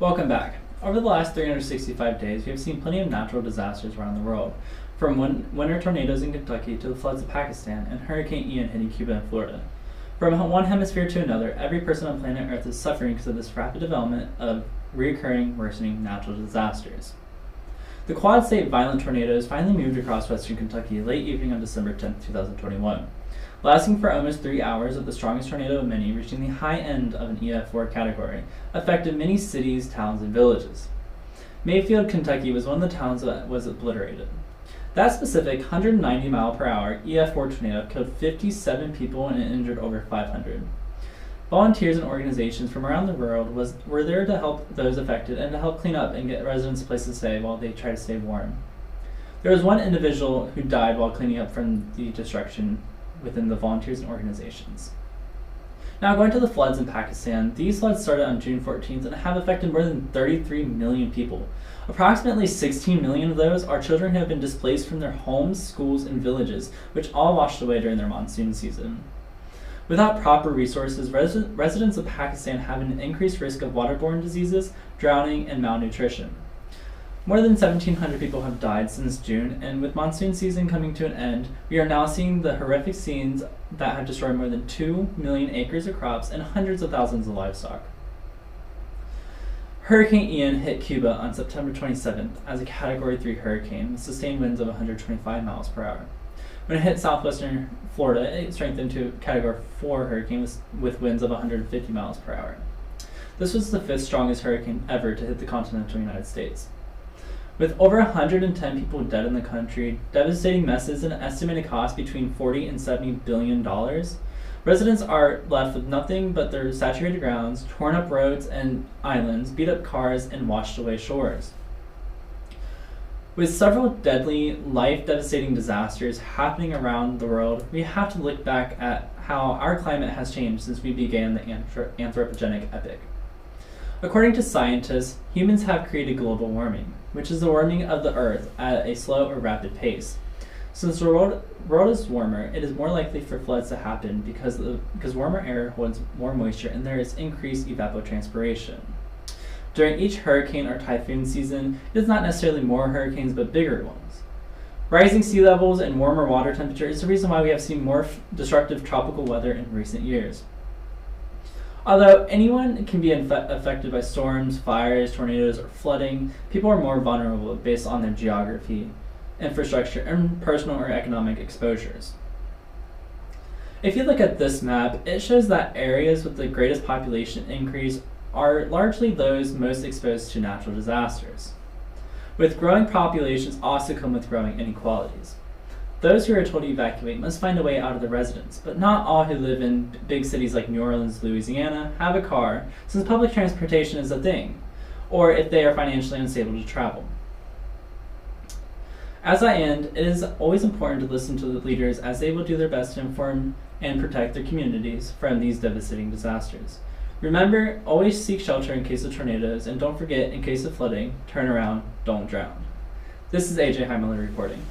Welcome back. Over the last 365 days, we have seen plenty of natural disasters around the world, from winter tornadoes in Kentucky to the floods of Pakistan and Hurricane Ian hitting Cuba and Florida. From one hemisphere to another, every person on planet Earth is suffering because of this rapid development of recurring, worsening natural disasters. The Quad State violent tornadoes finally moved across western Kentucky late evening on December 10, 2021, lasting for almost 3 hours with the strongest tornado of many reaching the high end of an EF4 category, affected many cities, towns, and villages. Mayfield, Kentucky was one of the towns that was obliterated. That specific 190-mile-per-hour EF4 tornado killed 57 people and injured over 500. Volunteers and organizations from around the world were there to help those affected and to help clean up and get residents a place to stay while they try to stay warm. There was one individual who died while cleaning up from the destruction within the volunteers and organizations. Now, going to the floods in Pakistan, these floods started on June 14th and have affected more than 33 million people. Approximately 16 million of those are children who have been displaced from their homes, schools, and villages, which all washed away during their monsoon season. Without proper resources, residents of Pakistan have an increased risk of waterborne diseases, drowning, and malnutrition. More than 1,700 people have died since June, and with monsoon season coming to an end, we are now seeing the horrific scenes that have destroyed more than 2 million acres of crops and hundreds of thousands of livestock. Hurricane Ian hit Cuba on September 27th as a Category 3 hurricane with sustained winds of 125 miles per hour. When it hit southwestern Florida, it strengthened to a Category 4 hurricane with winds of 150 miles per hour. This was the 5th strongest hurricane ever to hit the continental United States. With over 110 people dead in the country, devastating messes, and an estimated cost between $40 and $70 billion, residents are left with nothing but their saturated grounds, torn up roads and islands, beat up cars, and washed away shores. With several deadly, life-devastating disasters happening around the world, we have to look back at how our climate has changed since we began the anthropogenic epoch. According to scientists, humans have created global warming, which is the warming of the Earth at a slow or rapid pace. Since the world is warmer, it is more likely for floods to happen because warmer air holds more moisture and there is increased evapotranspiration. During each hurricane or typhoon season, it is not necessarily more hurricanes but bigger ones. Rising sea levels and warmer water temperature is the reason why we have seen more destructive tropical weather in recent years. Although anyone can be affected by storms, fires, tornadoes, or flooding, people are more vulnerable based on their geography, infrastructure, and personal or economic exposures. If you look at this map, it shows that areas with the greatest population increase are largely those most exposed to natural disasters. With growing populations also come with growing inequalities. Those who are told to evacuate must find a way out of the residence, but not all who live in big cities like New Orleans, Louisiana, have a car, since public transportation is a thing, or if they are financially unstable to travel. As I end, it is always important to listen to the leaders as they will do their best to inform and protect their communities from these devastating disasters. Remember, always seek shelter in case of tornadoes, and don't forget, in case of flooding, turn around, don't drown. This is AJ Heimler reporting.